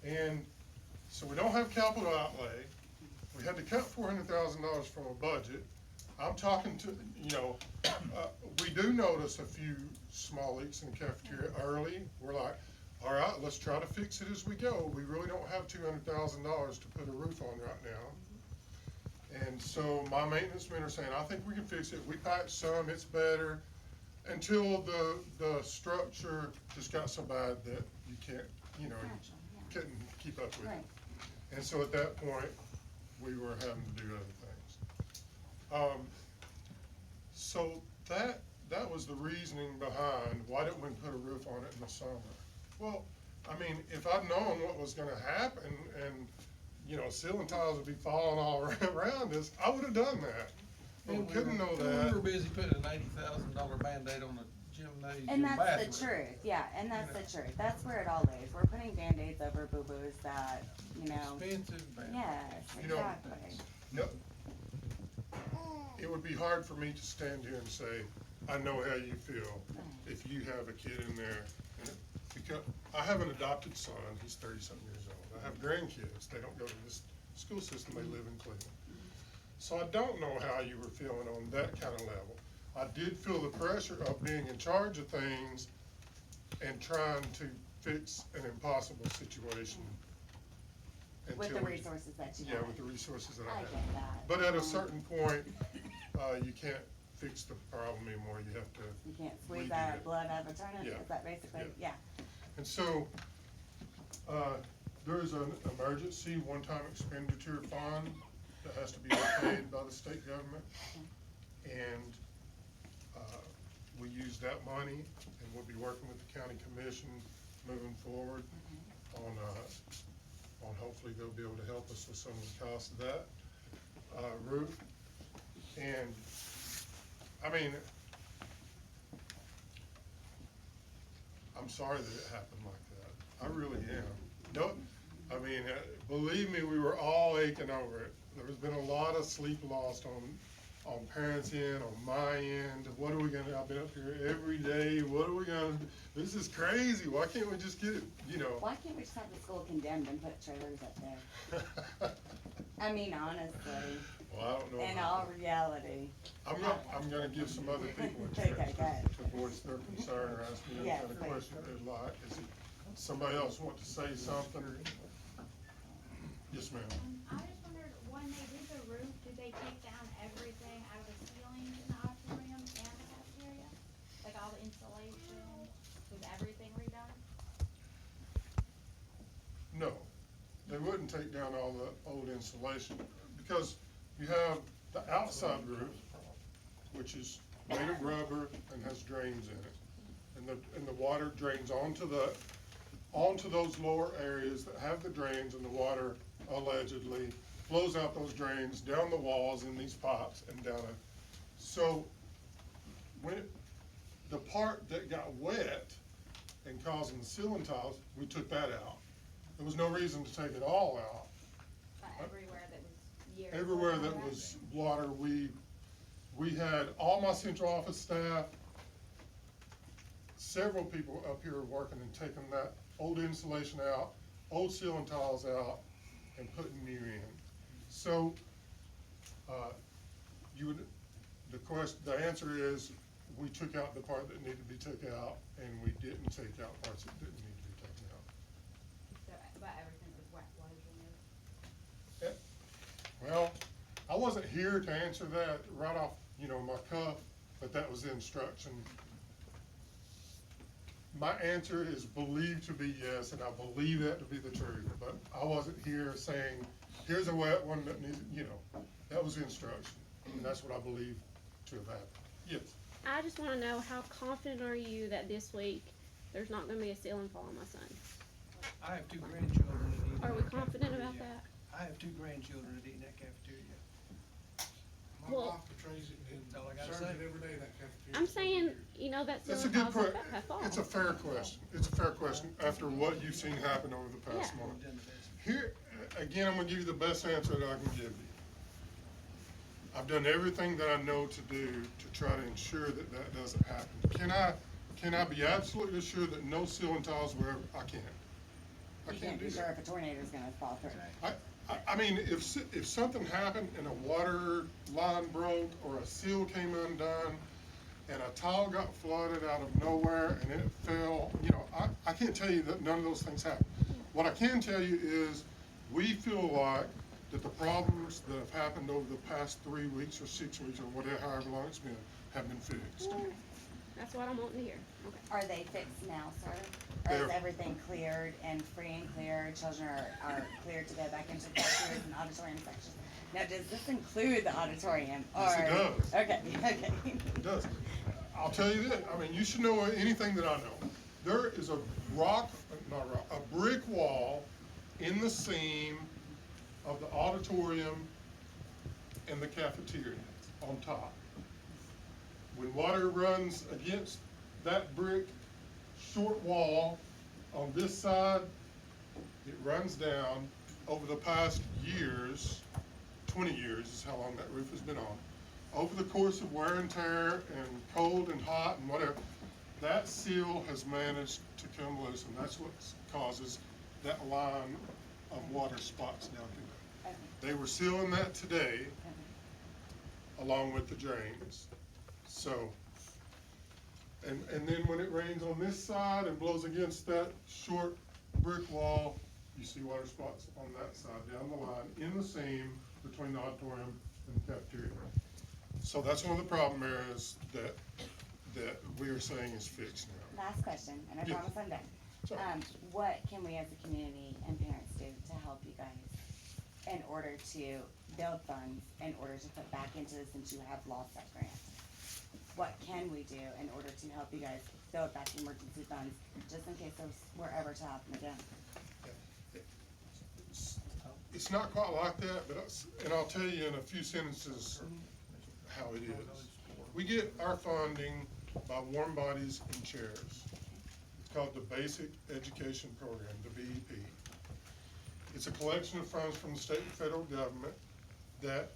And so we don't have capital outlay. We had to cut $400,000 from a budget. I'm talking to, we do notice a few small leaks in the cafeteria early. We're like, all right, let's try to fix it as we go. We really don't have $200,000 to put a roof on right now. And so my maintenance men are saying, I think we can fix it. We patched some, it's better, until the structure just got so bad that you can't, couldn't keep up with it. And so at that point, we were having to do other things. So that was the reasoning behind why didn't we put a roof on it in the summer? Well, I mean, if I'd known what was gonna happen and, ceiling tiles would be falling all around us, I would have done that. But we couldn't know that. We were busy putting an $80,000 Band-Aid on the gymnasium And that's bathroom. the truth, yeah, and that's the truth. That's where it all is. We're putting Band-Aids over boo-boos that, Expensive Band-Aid. yes, exactly. No, it would be hard for me to stand here and say, I know how you feel if you have a kid in there. Because I have an adopted son, he's 30-something years old. I have grandkids, they don't go to this school system, they live in Cleveland. So I don't know how you were feeling on that kind of level. I did feel the pressure of being in charge of things and trying to fix an impossible situation. With the resources that you have. Yeah, with the resources that I I have. get that. But at a certain point, you can't fix the problem anymore, you have to. You can't squeeze redo that it. blood out of a turnip, Yeah. is that basically, Yeah. yeah. And so, there is an emergency one-time expenditure fund that has to be paid by the state government. And, we use that money, and we'll be working with the county commission moving forward on hopefully they'll be able to help us with some of the cost of that, roof. And, I mean, I'm sorry that it happened like that. I really am. No, I mean, believe me, we were all aching over it. There's been a lot of sleep lost on parents' end, on my end. What are we gonna, I've been up here every day, what are we gonna do? This is crazy, why can't we just get it, Why can't we just have the school condemned and put trailers up there? I mean, honestly, Well, I don't know. in all reality. I'm gonna give some other people a Okay, chance go ahead. to voice their concern or ask me any Yes, kind of please. question they'd like. Is it, somebody else want to say something? Yes, ma'am. I just wondered, when they did the roof, did they take down everything out of the ceilings in the auditorium and the cafeteria? Like all the insulation, was everything redone? No, they wouldn't take down all the old insulation, because you have the outside roof, which is made of rubber and has drains in it. And the water drains onto those lower areas that have the drains, and the water allegedly flows out those drains, down the walls in these pipes and down it. So the part that got wet and causing the ceiling tiles, we took that out. There was no reason to take it all out. But everywhere that was years. Everywhere that was water, we had all my central office staff, several people up here working and taking that old insulation out, old ceiling tiles out, and putting new in. So, the answer is, we took out the part that needed to be took out, and we didn't take out parts that didn't need to be taken out. So, but everything that was wet was removed. Well, I wasn't here to answer that right off, my cuff, but that was the instruction. My answer is believed to be yes, and I believe that to be the truth, but I wasn't here saying, here's a wet one that needs, that was the instruction, and that's what I believe to have happened. Yes. I just want to know, how confident are you that this week there's not going to be a ceiling fall on my son? I have two grandchildren that eat. Are in we that confident about cafeteria. that? I have two grandchildren that eat in that cafeteria. My Well- wife portrays it That's all I and gotta serves say. it every day, that cafeteria. I'm saying, that That's a ceiling good falls point. like that fall. It's a fair question. It's a fair question after what you've seen happen over the past Yeah. month. We've done the best. Here, again, I'm gonna give you the best answer that I can give you. I've done everything that I know to do to try to ensure that that doesn't happen. Can I be absolutely assured that no ceiling tiles will ever, I can't. I You can't be do sure that. if a tornado's gonna fall through. I mean, if something happened and a water line broke or a seal came undone and a tile got flooded out of nowhere and it fell, you know, I can't tell you that none of those things happen. What I can tell you is, we feel like that the problems that have happened over the past 3 weeks or 6 weeks or whatever, however long it's been, have been fixed. That's what I'm wanting to hear. Okay. Are they fixed now, sir? Or is They're- everything cleared and free and clear? Children are cleared to go back into the classrooms and auditorium sections? Now, does this include the auditorium? Yes, it or- does. Okay, okay. It does. I'll tell you this, I mean, you should know anything that I know. There is a a brick wall in the seam of the auditorium and the cafeteria on top. When water runs against that brick short wall on this side, it runs down. Over the past years, 20 years is how long that roof has been on. Over the course of wear and tear and cold and hot and whatever, that seal has managed to come loose, and that's what causes that line of water spots down through Okay, there. They were sealing that today okay. along with the drains. So, and then when it rains on this side and blows against that short brick wall, you see water spots on that side, down the line, in the seam between the auditorium and the cafeteria. So that's one of the problem areas that we are saying is fixed now. Last question, and I Yes. promise I'm done. Sorry. What can we as a community and parents do to help you guys in order to build funds, in order to put back into this since you have lost that grant? What can we do in order to help you guys build back emergency funds, just in case those were ever to happen again? It's not quite like that, but and I'll tell you in a few sentences how it is. We get our funding by warm bodies and chairs. It's called the Basic Education Program, the BEP. It's a collection of funds from the state and federal government that,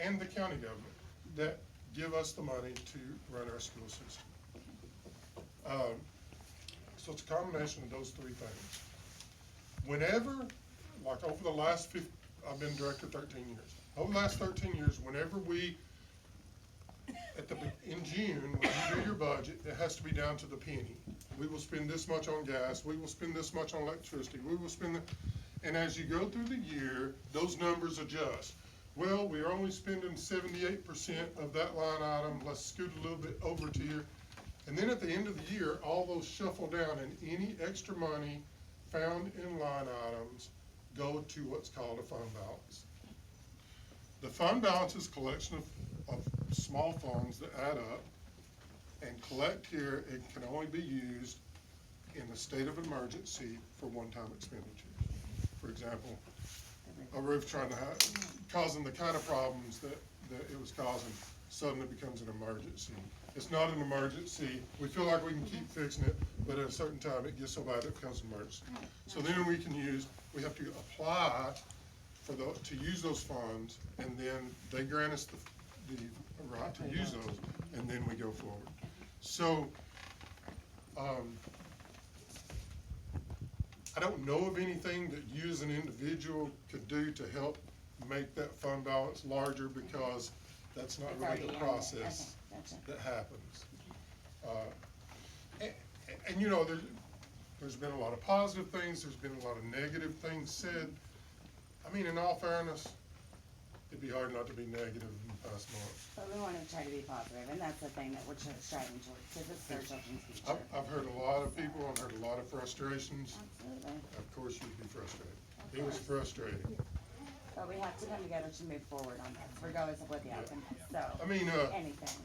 and the county government, that give us the money to run our school system. So it's a combination of those three things. Whenever, like over the last I've been director 13 years. Over the last 13 years, whenever we, in June, when you do your budget, it has to be down to the penny. We will spend this much on gas, we will spend this much on electricity, we will spend, and as you go through the year, those numbers adjust. Well, we are only spending 78% of that line item, let's scoot a little bit over to here. And then at the end of the year, all those shuffle down, and any extra money found in line items go to what's called a fund balance. The fund balance is a collection of small funds that add up and collect here. It can only be used in a state of emergency for one-time expenditures. For example, a roof causing the kind of problems that it was causing suddenly becomes an emergency. It's not an emergency. We feel like we can keep fixing it, but at a certain time it gets so bad it becomes an emergency. So then we have to apply to use those funds, and then they grant us the right to use those, and then we go forward. So, I don't know of anything that you as an individual could do to help make that fund balance larger, because that's not It's really already the in there. process Okay, gotcha. that happens. And you know, there's been a lot of positive things, there's been a lot of negative things said. I mean, in all fairness, it'd be hard not to be negative in the past month. But we want to try to be positive, and that's the thing that we're striving towards, because it's their children's future. I've heard a lot of people, I've heard a lot of frustrations. Absolutely. Of course you'd be frustrated. It was frustrating. But we have to come together to move forward on this, regardless of what the outcome is, so, I mean, anything.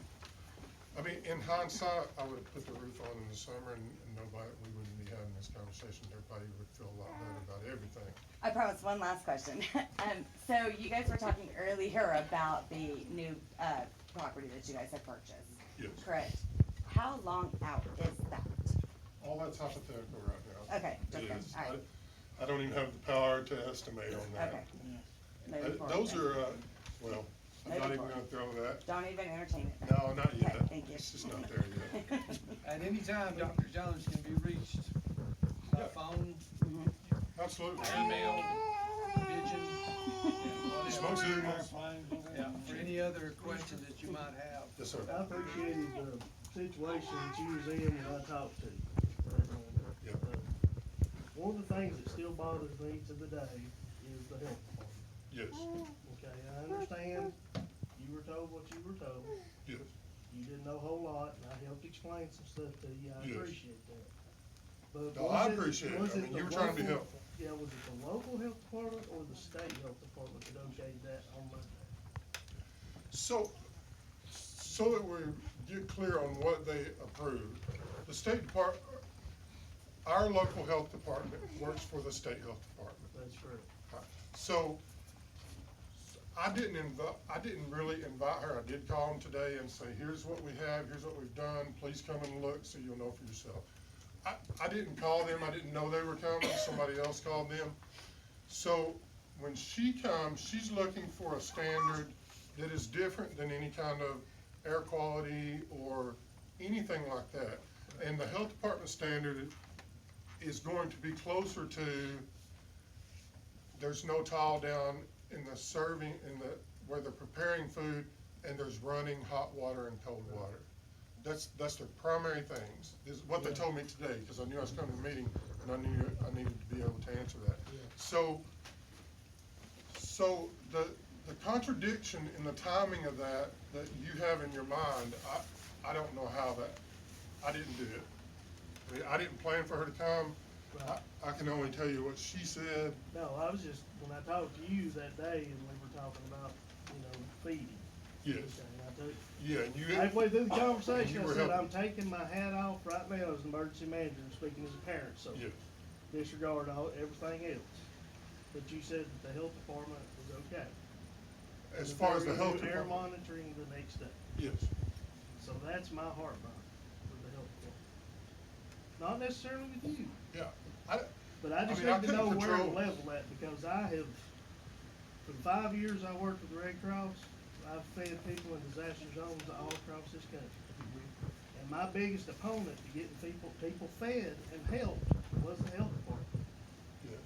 in hindsight, I would have put the roof on in the summer, and nobody, we wouldn't be having this conversation. Everybody would feel a lot better about everything. I promise, one last question. So you guys were talking earlier about the new, property that you guys have purchased. Yes. Correct. How long out is that? All that's hypothetical right now. Okay, It okay, is. all right. I don't even have the power to estimate on that. Okay. Moving forward Those then. are, well, I'm not Moving even gonna throw that. Don't even entertain it. then. No, not yet. Okay, thank you. It's just not there yet. At any time, Dr. Jones can be reached by Yeah. phone. Mhm. absolutely. email, pigeon, yeah, Smoke whatever. signals. Yeah, for any other questions that you might have. Yes, sir. I appreciated the situation that you was in when I talked to you. Yeah. One of the things that still bothers me to the day is the health department. Yes, Okay, I understand you were told what you were told. yes. You didn't know a whole lot, and I helped explain some stuff to you. I Yes. appreciate that. But No, was I it- appreciate it. was I mean, the you were trying to be local- helpful. Yeah, was it the local health department or the state health department that okayed that on Monday? So that we get clear on what they approved, the State Department, our local health department works for the state health department. That's correct. So, I didn't really invite her. I did call them today and say, here's what we have, here's what we've done, please come and look so you'll know for yourself. I didn't call them, I didn't know they were coming, somebody else called them. So, when she comes, she's looking for a standard that is different than any kind of air quality or anything like that. And the health department standard is going to be closer to, there's no tile down in the serving, where they're preparing food, and there's running hot water and cold water. That's the primary things, is what they told me today, because I knew I was coming to the meeting, and I needed to be able to answer that. Yeah. So the contradiction in the timing of that you have in your mind, I don't know how I didn't do it. I mean, I didn't plan for her to come. I can only tell you what she said. No, I was just, when I talked to you that day and we were talking about, feeding. Yes. Okay, and I told you, Yeah, and you. halfway through the You conversation, were I said, I'm helping. taking my hat off right now as an emergency manager and speaking as a parent, so Yes, disregard everything else. But you said that the health department was okay. as And far they as the were health gonna do air department, monitoring the next day. yes, So that's my heartburn for the health department. Not necessarily with you, yeah. but I just mean, I need to know couldn't where to control- level at, because I have, for the 5 years I worked with the Red Cross, I've fed people in disaster zones all across this country. And my biggest opponent to getting people fed and helped was the health department. yes.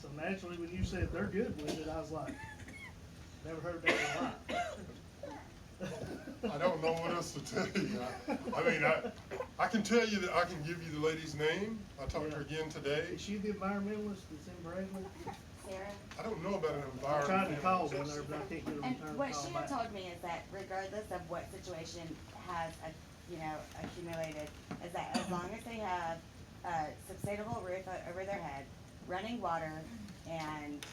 So naturally, when you said they're good with it, I was like, never heard that in my life. I don't know what else to tell you. I mean, I can tell you that I can give you the lady's name. I talked to her again today. Is she the environmentalist that's in Bradley? Sarah? I don't know about an I tried to environment. call down there, but I can't get a And return what call she had back. told me is that regardless of what situation has, accumulated, is that as long as they have a sustainable roof over their head, running water, and,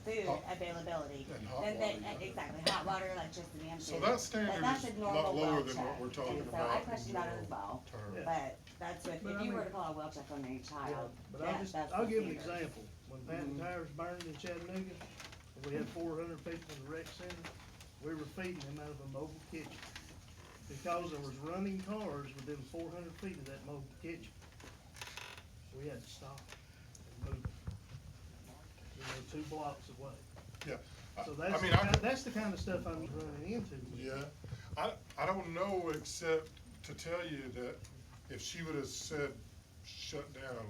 food Hot- availability. and hot then they- water. Exactly, hot water, electricity, and So food. that standard That's is a a normal lot lower well than check. what we're talking And so about I in questioned that as general well, terms. but that's what, But if I you were mean- to call a well check on any Yeah, child, but that's I'll the give an standard. example. When Patton Tires burned in Chattanooga, and we had 400 people in the rec center, we were feeding them out of a mobile kitchen. Because there was running cars within 400 feet of that mobile kitchen, we had to stop and move, 2 blocks away. Yeah. So I mean, I could- that's the kind of stuff I'm running into. Yeah, I don't know except to tell you that if she would've said shut down,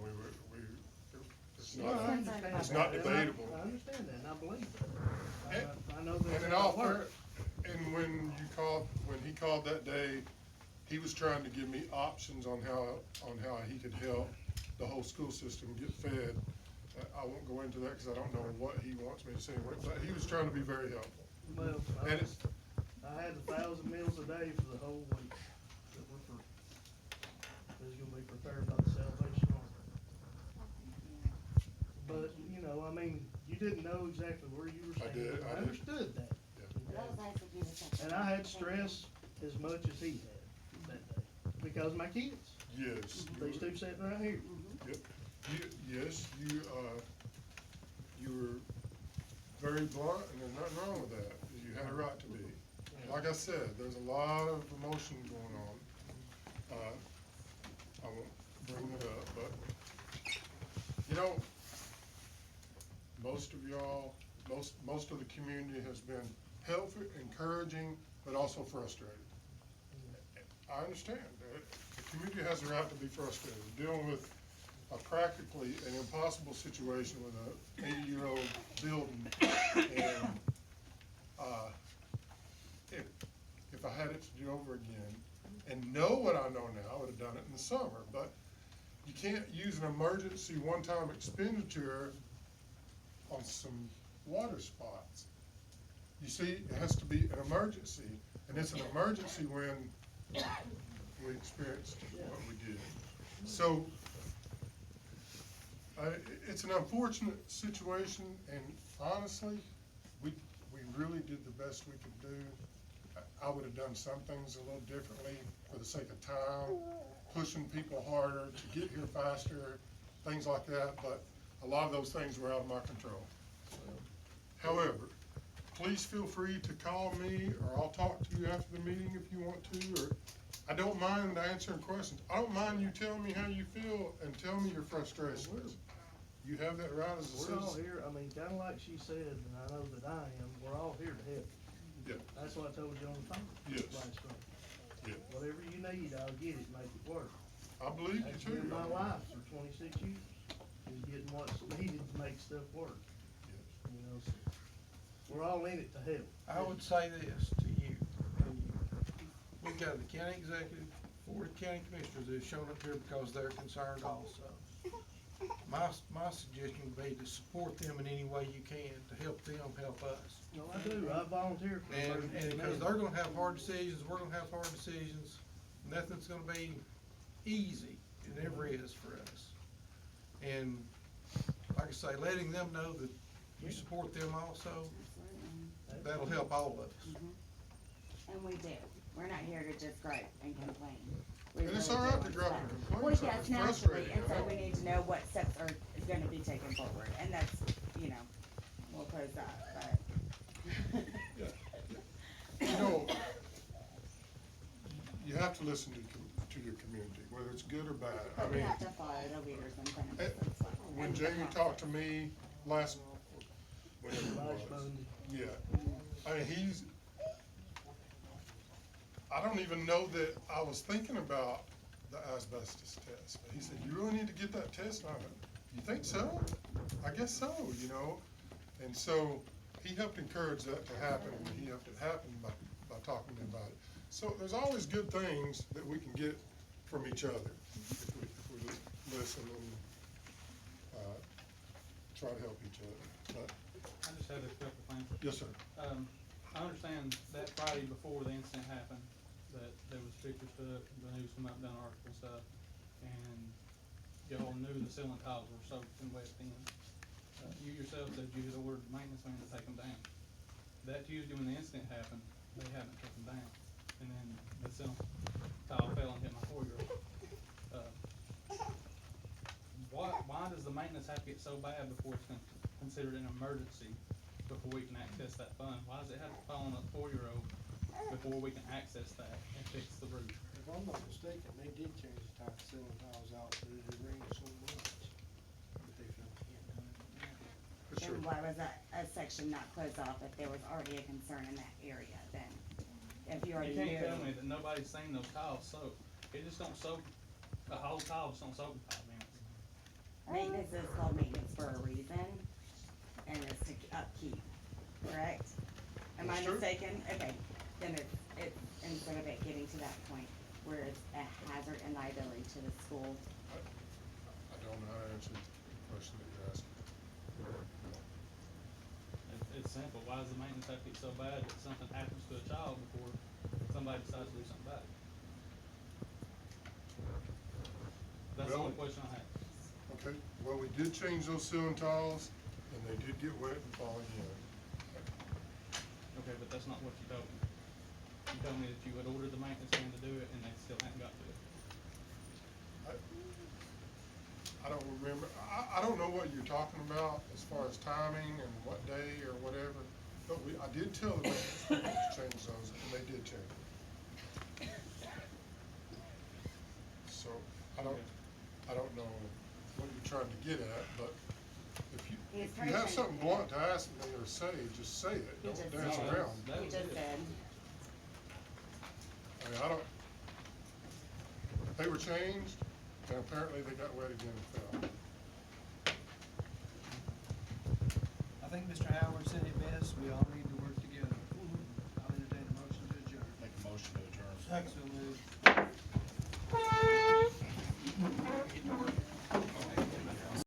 it's No, I not, understand it's not that, and I- debatable. I understand that, and I believe And- that. I know that. And in all and when he called that day, he was trying to give me options on how he could help the whole school system get fed. I won't go into that because I don't know what he wants me to say, but he was trying to be very helpful. Well, And it's, I had 1,000 meals a day for the whole week that were free. That's gonna be prepared by the Salvation Army. But, I mean, you didn't know exactly where you were I standing. did, but I I did. understood that. Yeah. That was nice of you to say. And I had stress as much as he had that day, because of my kids, yes. you these were- 2 sitting right here. Yep. You were very blunt, and there's nothing wrong with that. You had a right to be. Like I said, there's a lot of emotion going on. I won't bring it up, but, most of y'all, most of the community has been helpful, encouraging, but also frustrated. I understand. The community has a right to be frustrated, dealing with practically an impossible situation with a 80-year-old building. And, if I had it to do over again and know what I know now, I would have done it in the summer. But you can't use an emergency one-time expenditure on some water spots. You see, it has to be an emergency, and it's an emergency when we experienced what we did. So, it's an unfortunate situation, and honestly, we really did the best we could do. I would have done some things a little differently for the sake of time, pushing people harder to get here faster, things like that, but a lot of those things were out of my control. However, please feel free to call me, or I'll talk to you after the meeting if you want to, or I don't mind answering questions. I don't mind you telling me how you feel and tell me your frustrations. You have that right as a We're all citizen. here, I mean, kinda like she said, and I know that I am, we're all here to help. Yeah, That's what I told you on the phone. Yes. Last time. yeah. Whatever you need, I'll get it, make it work. I believe you That's too. been my life for 26 years, is getting what's needed to make stuff work, Yes. you know, so. We're all in it to help. I would say this to you, and you, we've got the county executive, 4 county commissioners that have shown up here because they're concerned also. My suggestion would be to support them in any way you can, to help them help us. No, I do, I volunteer for And emergency because management. they're gonna have hard decisions, we're gonna have hard decisions, nothing's gonna be easy, it never is for us. And like I say, letting them know that you support them also, Absolutely. that'll help all of us. And we do. We're not here to just gripe and complain. We And it's really all do right to want gripe stuff. and complain, Well, so yes, it's naturally, frustrating, and you so know? we need to know what steps are gonna be taken forward, and that's, you know, we'll close that, but. You know, you have to listen to your community, whether it's good or bad. I But we mean, have to follow the leaders and eh, benefits, that's fine. when And the Jamie council. talked to me whenever it Last was, Monday. yeah, I mean, I don't even know that I was thinking about the asbestos test. But he said, you really need to get that test on it. You think so? I guess so, you know? And so he helped encourage that to happen, and he helped it happen by talking to me about it. So there's always good things that we can get from each other if we listen and, try to help each other. But, I just had a couple things. yes, sir. I understand that Friday before the incident happened, that there was pictures stuff, the news come up, done article and stuff, and y'all knew the ceiling tiles were soaked and wet in. You yourself said you had ordered the maintenance man to take them down. That Tuesday when the incident happened, they haven't taken them down, and then the ceiling tile fell and hit my 4-year-old. Why does the maintenance have to get so bad before it's considered an emergency, before we can access that fund? Why does it have to fall on a 4-year-old before we can access that and fix the roof? If I'm not mistaken, they did change the top ceiling tiles out, but it had rained so much that they felt can't do it. For sure. Then why was that, a section not closed off if there was already a concern in that area then? If you already You knew. can't tell me that nobody's seen those tiles soak. It just don't soak, a whole tile just don't soak in 5 minutes. Maintenance is called maintenance for a reason, and it's to upkeep, correct? Am I That's true. mistaken? Okay, then it's, instead of it getting to that point where it's a hazard and liability to the school. I don't know how to answer the question that you're asking. It's simple. Why does the maintenance have to get so bad that something happens to a child before somebody decides to do something about it? That's the only Well- question I have. Okay, well, we did change those ceiling tiles, and they did get wet and fall in. Okay, but that's not what you told me. You told me that you had ordered the maintenance man to do it and they still haven't got to it. I don't remember, I don't know what you're talking about as far as timing and what day or whatever, but I did tell the maintenance people to change those, and they did change them. So, I don't know what you're trying to get at, but if He's you have trying to- something blunt to ask me or say, just say it, He don't just dance said. around. That You was just it. said, I mean, they were changed, and apparently they got wet again and fell. Jacksonville